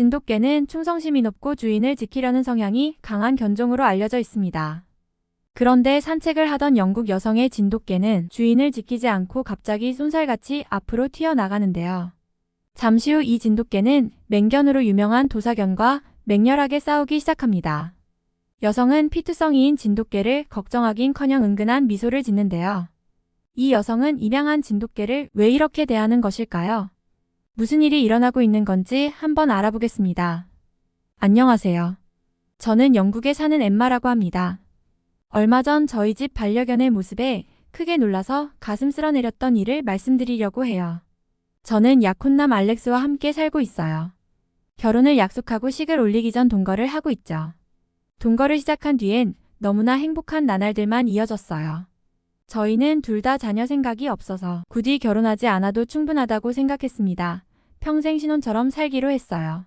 진돗개는 충성심이 높고 주인을 지키려는 성향이 강한 견종으로 알려져 있습니다. 그런데 산책을 하던 영국 여성의 진돗개는 주인을 지키지 않고 갑자기 쏜살같이 앞으로 튀어나가는데요. 잠시 후 이 진돗개는 맹견으로 유명한 도사견과 맹렬하게 싸우기 시작합니다. 여성은 피투성이인 진돗개를 걱정하긴커녕 은근한 미소를 짓는데요. 이 여성은 입양한 진돗개를 왜 이렇게 대하는 것일까요? 무슨 일이 일어나고 있는 건지 한번 알아보겠습니다. 안녕하세요. 저는 영국에 사는 엠마라고 합니다. 얼마 전 저희 집 반려견의 모습에 크게 놀라서 가슴 쓸어내렸던 일을 말씀드리려고 해요. 저는 약혼남 알렉스와 함께 살고 있어요. 결혼을 약속하고 식을 올리기 전 동거를 하고 있죠. 동거를 시작한 뒤엔 너무나 행복한 나날들만 이어졌어요. 저희는 둘 다 자녀 생각이 없어서 굳이 결혼하지 않아도 충분하다고 생각했습니다. 평생 신혼처럼 살기로 했어요.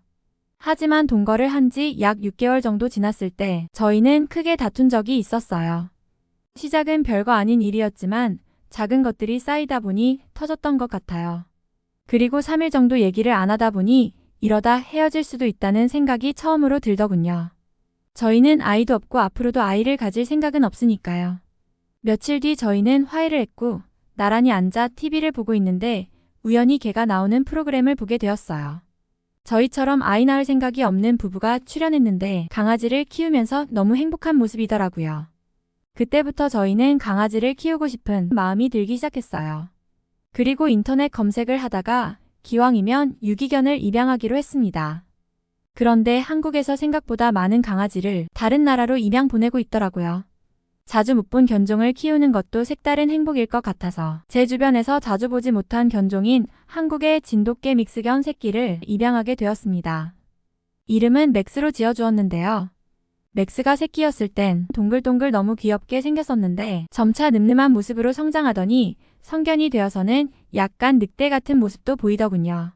하지만 동거를 한 지 약 6개월 정도 지났을 때 저희는 크게 다툰 적이 있었어요. 시작은 별거 아닌 일이었지만 작은 것들이 쌓이다 보니 터졌던 것 같아요. 그리고 3일 정도 얘기를 안 하다 보니 이러다 헤어질 수도 있다는 생각이 처음으로 들더군요. 저희는 아이도 없고 앞으로도 아이를 가질 생각은 없으니까요. 며칠 뒤 저희는 화해를 했고 나란히 앉아 TV를 보고 있는데 우연히 개가 나오는 프로그램을 보게 되었어요. 저희처럼 아이 낳을 생각이 없는 부부가 출연했는데 강아지를 키우면서 너무 행복한 모습이더라고요. 그때부터 저희는 강아지를 키우고 싶은 마음이 들기 시작했어요. 그리고 인터넷 검색을 하다가 기왕이면 유기견을 입양하기로 했습니다. 그런데 한국에서 생각보다 많은 강아지를 다른 나라로 입양 보내고 있더라고요. 자주 못 본 견종을 키우는 것도 색다른 행복일 것 같아서 제 주변에서 자주 보지 못한 견종인 한국의 진돗개 믹스견 새끼를 입양하게 되었습니다. 이름은 맥스로 지어주었는데요. 맥스가 새끼였을 땐 동글동글 너무 귀엽게 생겼었는데 점차 늠름한 모습으로 성장하더니 성견이 되어서는 약간 늑대 같은 모습도 보이더군요.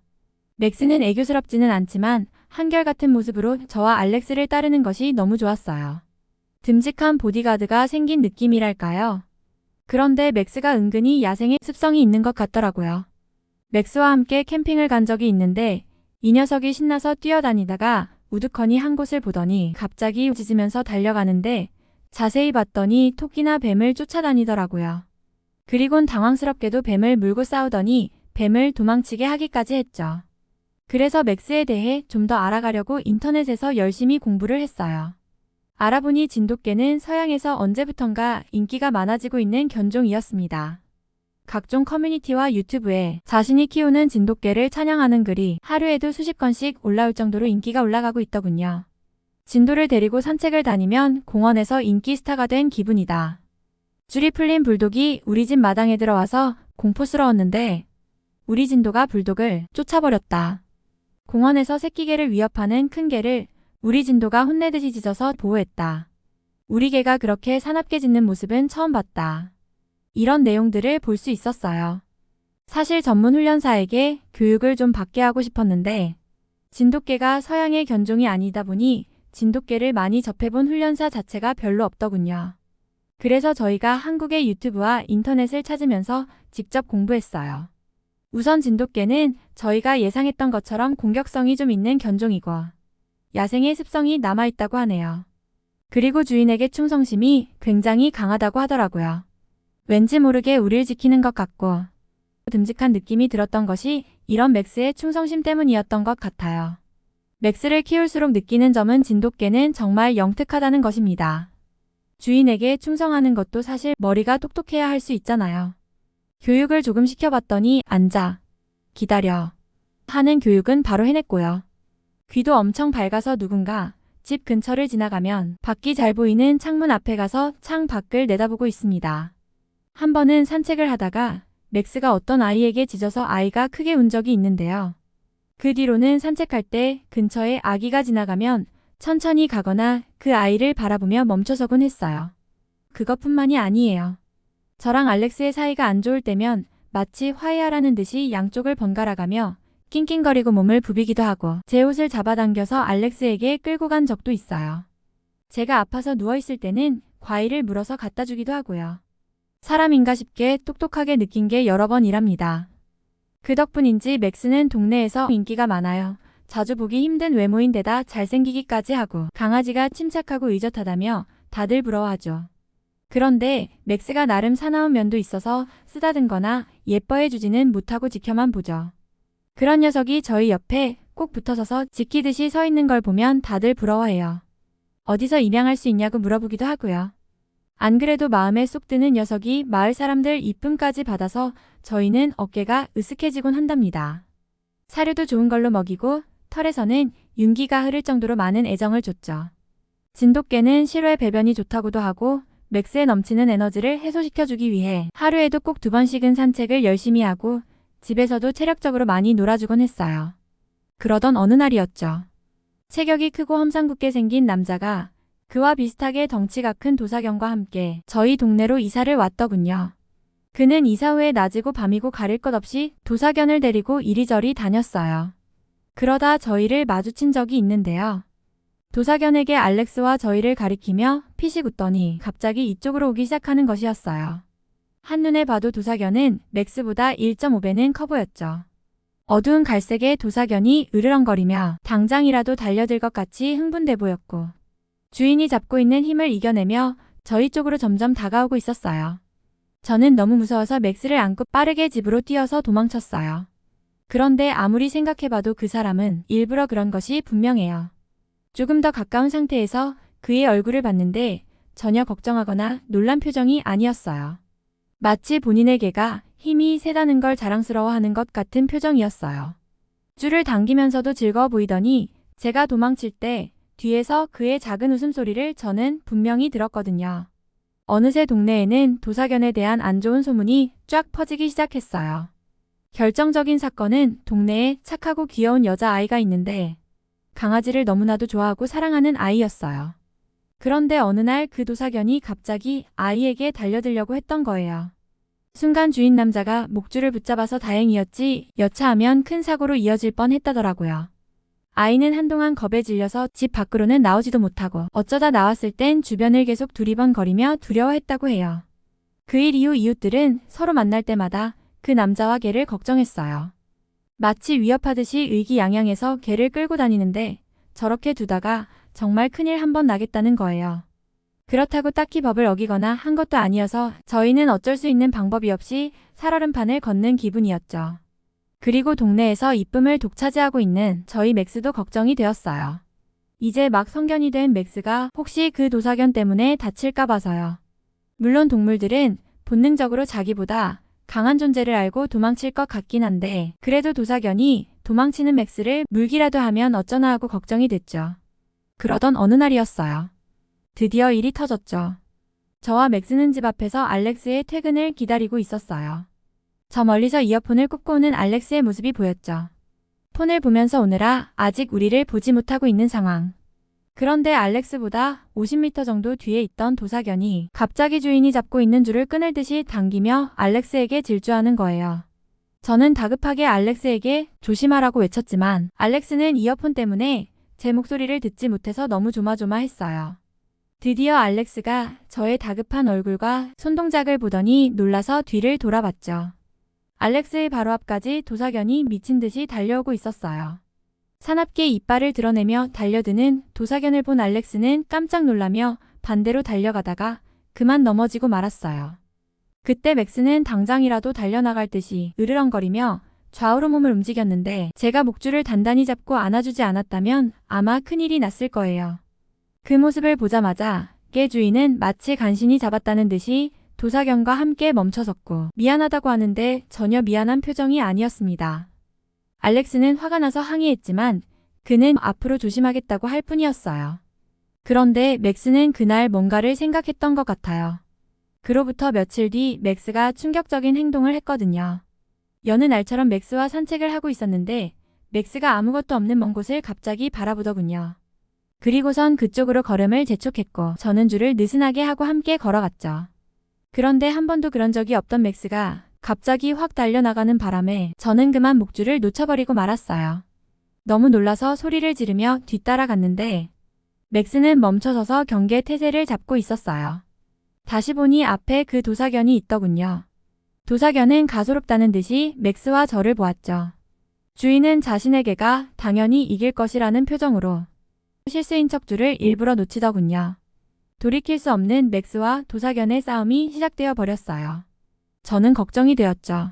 맥스는 애교스럽지는 않지만 한결같은 모습으로 저와 알렉스를 따르는 것이 너무 좋았어요. 듬직한 보디가드가 생긴 느낌이랄까요? 그런데 맥스가 은근히 야생의 습성이 있는 것 같더라고요. 맥스와 함께 캠핑을 간 적이 있는데 이 녀석이 신나서 뛰어다니다가 우두커니 한 곳을 보더니 갑자기 짖으면서 달려가는데 자세히 봤더니 토끼나 뱀을 쫓아다니더라고요. 그리곤 당황스럽게도 뱀을 물고 싸우더니 뱀을 도망치게 하기까지 했죠. 그래서 맥스에 대해 좀 더 알아가려고 인터넷에서 열심히 공부를 했어요. 알아보니 진돗개는 서양에서 언제부턴가 인기가 많아지고 있는 견종이었습니다. 각종 커뮤니티와 유튜브에 자신이 키우는 진돗개를 찬양하는 글이 하루에도 수십 건씩 올라올 정도로 인기가 올라가고 있더군요. 진도를 데리고 산책을 다니면 공원에서 인기 스타가 된 기분이다. 줄이 풀린 불독이 우리 집 마당에 들어와서 공포스러웠는데 우리 진도가 불독을 쫓아버렸다. 공원에서 새끼개를 위협하는 큰 개를 우리 진도가 혼내듯이 짖어서 보호했다. 우리 개가 그렇게 사납게 짖는 모습은 처음 봤다. 이런 내용들을 볼 수 있었어요. 사실 전문 훈련사에게 교육을 좀 받게 하고 싶었는데 진돗개가 서양의 견종이 아니다 보니 진돗개를 많이 접해본 훈련사 자체가 별로 없더군요. 그래서 저희가 한국의 유튜브와 인터넷을 찾으면서 직접 공부했어요. 우선 진돗개는 저희가 예상했던 것처럼 공격성이 좀 있는 견종이고 야생의 습성이 남아있다고 하네요. 그리고 주인에게 충성심이 굉장히 강하다고 하더라고요. 왠지 모르게 우릴 지키는 것 같고 듬직한 느낌이 들었던 것이 이런 맥스의 충성심 때문이었던 것 같아요. 맥스를 키울수록 느끼는 점은 진돗개는 정말 영특하다는 것입니다. 주인에게 충성하는 것도 사실 머리가 똑똑해야 할 수 있잖아요. 교육을 조금 시켜봤더니 앉아, 기다려 하는 교육은 바로 해냈고요. 귀도 엄청 밝아서 누군가 집 근처를 지나가면 밖이 잘 보이는 창문 앞에 가서 창 밖을 내다보고 있습니다. 한 번은 산책을 하다가 맥스가 어떤 아이에게 짖어서 아이가 크게 운 적이 있는데요. 그 뒤로는 산책할 때 근처에 아기가 지나가면 천천히 가거나 그 아이를 바라보며 멈춰서곤 했어요. 그것뿐만이 아니에요. 저랑 알렉스의 사이가 안 좋을 때면 마치 화해하라는 듯이 양쪽을 번갈아가며 낑낑거리고 몸을 부비기도 하고 제 옷을 잡아당겨서 알렉스에게 끌고 간 적도 있어요. 제가 아파서 누워있을 때는 과일을 물어서 갖다 주기도 하고요. 사람인가 싶게 똑똑하게 느낀 게 여러 번이랍니다. 그 덕분인지 맥스는 동네에서 인기가 많아요. 자주 보기 힘든 외모인데다 잘생기기까지 하고 강아지가 침착하고 의젓하다며 다들 부러워하죠. 그런데 맥스가 나름 사나운 면도 있어서 쓰다듬거나 예뻐해주지는 못하고 지켜만 보죠. 그런 녀석이 저희 옆에 꼭 붙어서서 지키듯이 서 있는 걸 보면 다들 부러워해요. 어디서 입양할 수 있냐고 물어보기도 하고요. 안 그래도 마음에 쏙 드는 녀석이 마을 사람들 이쁨까지 받아서 저희는 어깨가 으쓱해지곤 한답니다. 사료도 좋은 걸로 먹이고 털에서는 윤기가 흐를 정도로 많은 애정을 줬죠. 진돗개는 실외 배변이 좋다고도 하고 맥스의 넘치는 에너지를 해소시켜주기 위해 하루에도 꼭 2번씩은 산책을 열심히 하고 집에서도 체력적으로 많이 놀아주곤 했어요. 그러던 어느 날이었죠. 체격이 크고 험상궂게 생긴 남자가 그와 비슷하게 덩치가 큰 도사견과 함께 저희 동네로 이사를 왔더군요. 그는 이사 후에 낮이고 밤이고 가릴 것 없이 도사견을 데리고 이리저리 다녔어요. 그러다 저희를 마주친 적이 있는데요. 도사견에게 알렉스와 저희를 가리키며 피식 웃더니 갑자기 이쪽으로 오기 시작하는 것이었어요. 한눈에 봐도 도사견은 맥스보다 1.5배는 커 보였죠. 어두운 갈색의 도사견이 으르렁거리며 당장이라도 달려들 것 같이 흥분돼 보였고 주인이 잡고 있는 힘을 이겨내며 저희 쪽으로 점점 다가오고 있었어요. 저는 너무 무서워서 맥스를 안고 빠르게 집으로 뛰어서 도망쳤어요. 그런데 아무리 생각해봐도 그 사람은 일부러 그런 것이 분명해요. 조금 더 가까운 상태에서 그의 얼굴을 봤는데 전혀 걱정하거나 놀란 표정이 아니었어요. 마치 본인의 개가 힘이 세다는 걸 자랑스러워하는 것 같은 표정이었어요. 줄을 당기면서도 즐거워 보이더니 제가 도망칠 때 뒤에서 그의 작은 웃음소리를 저는 분명히 들었거든요. 어느새 동네에는 도사견에 대한 안 좋은 소문이 쫙 퍼지기 시작했어요. 결정적인 사건은 동네에 착하고 귀여운 여자아이가 있는데 강아지를 너무나도 좋아하고 사랑하는 아이였어요. 그런데 어느 날 그 도사견이 갑자기 아이에게 달려들려고 했던 거예요. 순간 주인 남자가 목줄을 붙잡아서 다행이었지 여차하면 큰 사고로 이어질 뻔했다더라고요. 아이는 한동안 겁에 질려서 집 밖으로는 나오지도 못하고 어쩌다 나왔을 땐 주변을 계속 두리번거리며 두려워했다고 해요. 그 일 이후 이웃들은 서로 만날 때마다 그 남자와 개를 걱정했어요. 마치 위협하듯이 의기양양해서 개를 끌고 다니는데 저렇게 두다가 정말 큰일 한번 나겠다는 거예요. 그렇다고 딱히 법을 어기거나 한 것도 아니어서 저희는 어쩔 수 있는 방법이 없이 살얼음판을 걷는 기분이었죠. 그리고 동네에서 이쁨을 독차지하고 있는 저희 맥스도 걱정이 되었어요. 이제 막 성견이 된 맥스가 혹시 그 도사견 때문에 다칠까 봐서요. 물론 동물들은 본능적으로 자기보다 강한 존재를 알고 도망칠 것 같긴 한데 그래도 도사견이 도망치는 맥스를 물기라도 하면 어쩌나 하고 걱정이 됐죠. 그러던 어느 날이었어요. 드디어 일이 터졌죠. 저와 맥스는 집 앞에서 알렉스의 퇴근을 기다리고 있었어요. 저 멀리서 이어폰을 꽂고 오는 알렉스의 모습이 보였죠. 폰을 보면서 오느라 아직 우리를 보지 못하고 있는 상황. 그런데 알렉스보다 50m 정도 뒤에 있던 도사견이 갑자기 주인이 잡고 있는 줄을 끊을 듯이 당기며 알렉스에게 질주하는 거예요. 저는 다급하게 알렉스에게 조심하라고 외쳤지만 알렉스는 이어폰 때문에 제 목소리를 듣지 못해서 너무 조마조마했어요. 드디어 알렉스가 저의 다급한 얼굴과 손동작을 보더니 놀라서 뒤를 돌아봤죠. 알렉스의 바로 앞까지 도사견이 미친 듯이 달려오고 있었어요. 사납게 이빨을 드러내며 달려드는 도사견을 본 알렉스는 깜짝 놀라며 반대로 달려가다가 그만 넘어지고 말았어요. 그때 맥스는 당장이라도 달려나갈 듯이 으르렁거리며 좌우로 몸을 움직였는데 제가 목줄을 단단히 잡고 안아주지 않았다면 아마 큰일이 났을 거예요. 그 모습을 보자마자 개 주인은 마치 간신히 잡았다는 듯이 도사견과 함께 멈춰섰고 미안하다고 하는데 전혀 미안한 표정이 아니었습니다. 알렉스는 화가 나서 항의했지만 그는 앞으로 조심하겠다고 할 뿐이었어요. 그런데 맥스는 그날 뭔가를 생각했던 것 같아요. 그로부터 며칠 뒤 맥스가 충격적인 행동을 했거든요. 여느 날처럼 맥스와 산책을 하고 있었는데 맥스가 아무것도 없는 먼 곳을 갑자기 바라보더군요. 그리고선 그쪽으로 걸음을 재촉했고 저는 줄을 느슨하게 하고 함께 걸어갔죠. 그런데 한 번도 그런 적이 없던 맥스가 갑자기 확 달려나가는 바람에 저는 그만 목줄을 놓쳐버리고 말았어요. 너무 놀라서 소리를 지르며 뒤따라갔는데 맥스는 멈춰서서 경계 태세를 잡고 있었어요. 다시 보니 앞에 그 도사견이 있더군요. 도사견은 가소롭다는 듯이 맥스와 저를 보았죠. 주인은 자신의 개가 당연히 이길 것이라는 표정으로 실수인 척줄을 일부러 놓치더군요. 돌이킬 수 없는 맥스와 도사견의 싸움이 시작되어 버렸어요. 저는 걱정이 되었죠.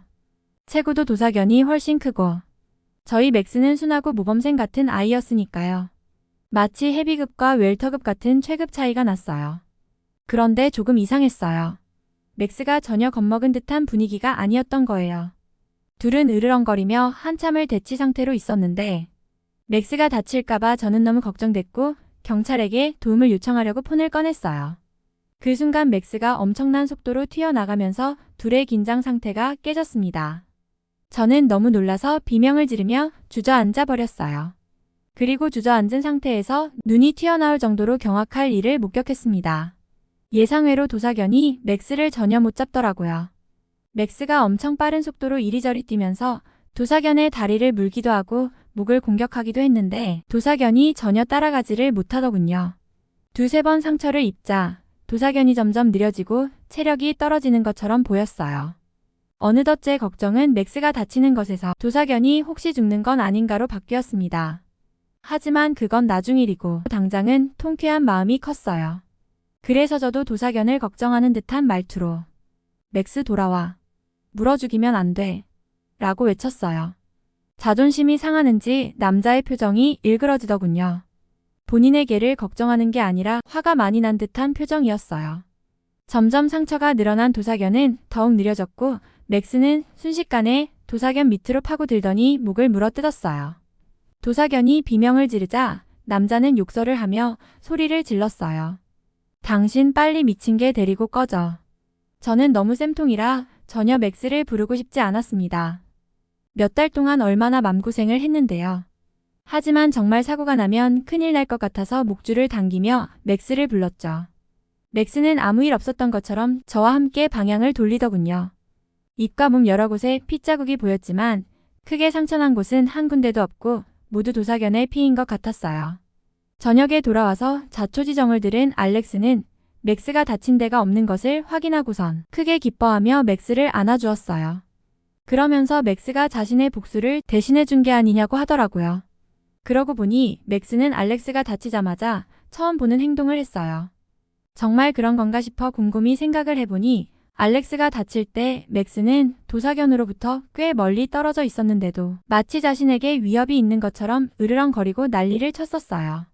체구도 도사견이 훨씬 크고 저희 맥스는 순하고 모범생 같은 아이였으니까요. 마치 헤비급과 웰터급 같은 체급 차이가 났어요. 그런데 조금 이상했어요. 맥스가 전혀 겁먹은 듯한 분위기가 아니었던 거예요. 둘은 으르렁거리며 한참을 대치 상태로 있었는데 맥스가 다칠까봐 저는 너무 걱정됐고 경찰에게 도움을 요청하려고 폰을 꺼냈어요. 그 순간 맥스가 엄청난 속도로 튀어나가면서 둘의 긴장 상태가 깨졌습니다. 저는 너무 놀라서 비명을 지르며 주저앉아 버렸어요. 그리고 주저앉은 상태에서 눈이 튀어나올 정도로 경악할 일을 목격했습니다. 예상외로 도사견이 맥스를 전혀 못 잡더라고요. 맥스가 엄청 빠른 속도로 이리저리 뛰면서 도사견의 다리를 물기도 하고 목을 공격하기도 했는데 도사견이 전혀 따라가지를 못하더군요. 두세 번 상처를 입자 도사견이 점점 느려지고 체력이 떨어지는 것처럼 보였어요. 어느덧 제 걱정은 맥스가 다치는 것에서 도사견이 혹시 죽는 건 아닌가로 바뀌었습니다. 하지만 그건 나중 일이고 당장은 통쾌한 마음이 컸어요. 그래서 저도 도사견을 걱정하는 듯한 말투로 맥스 돌아와. 물어 죽이면 안 돼. 라고 외쳤어요. 자존심이 상하는지 남자의 표정이 일그러지더군요. 본인의 개를 걱정하는 게 아니라 화가 많이 난 듯한 표정이었어요. 점점 상처가 늘어난 도사견은 더욱 느려졌고 맥스는 순식간에 도사견 밑으로 파고들더니 목을 물어뜯었어요. 도사견이 비명을 지르자 남자는 욕설을 하며 소리를 질렀어요. 당신 빨리 미친 개 데리고 꺼져. 저는 너무 쌤통이라 전혀 맥스를 부르고 싶지 않았습니다. 몇 달 동안 얼마나 맘고생을 했는데요. 하지만 정말 사고가 나면 큰일 날 것 같아서 목줄을 당기며 맥스를 불렀죠. 맥스는 아무 일 없었던 것처럼 저와 함께 방향을 돌리더군요. 입과 몸 여러 곳에 핏자국이 보였지만 크게 상처난 곳은 한 군데도 없고 모두 도사견의 피인 것 같았어요. 저녁에 돌아와서 자초지정을 들은 알렉스는 맥스가 다친 데가 없는 것을 확인하고선 크게 기뻐하며 맥스를 안아주었어요. 그러면서 맥스가 자신의 복수를 대신해 준 게 아니냐고 하더라고요. 그러고 보니 맥스는 알렉스가 다치자마자 처음 보는 행동을 했어요. 정말 그런 건가 싶어 곰곰이 생각을 해보니 알렉스가 다칠 때 맥스는 도사견으로부터 꽤 멀리 떨어져 있었는데도 마치 자신에게 위협이 있는 것처럼 으르렁거리고 난리를 쳤었어요.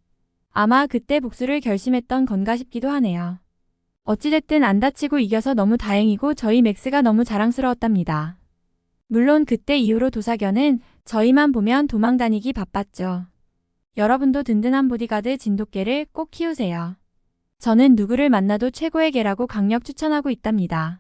아마 그때 복수를 결심했던 건가 싶기도 하네요. 어찌됐든 안 다치고 이겨서 너무 다행이고 저희 맥스가 너무 자랑스러웠답니다. 물론 그때 이후로 도사견은 저희만 보면 도망다니기 바빴죠. 여러분도 든든한 보디가드 진돗개를 꼭 키우세요. 저는 누구를 만나도 최고의 개라고 강력 추천하고 있답니다.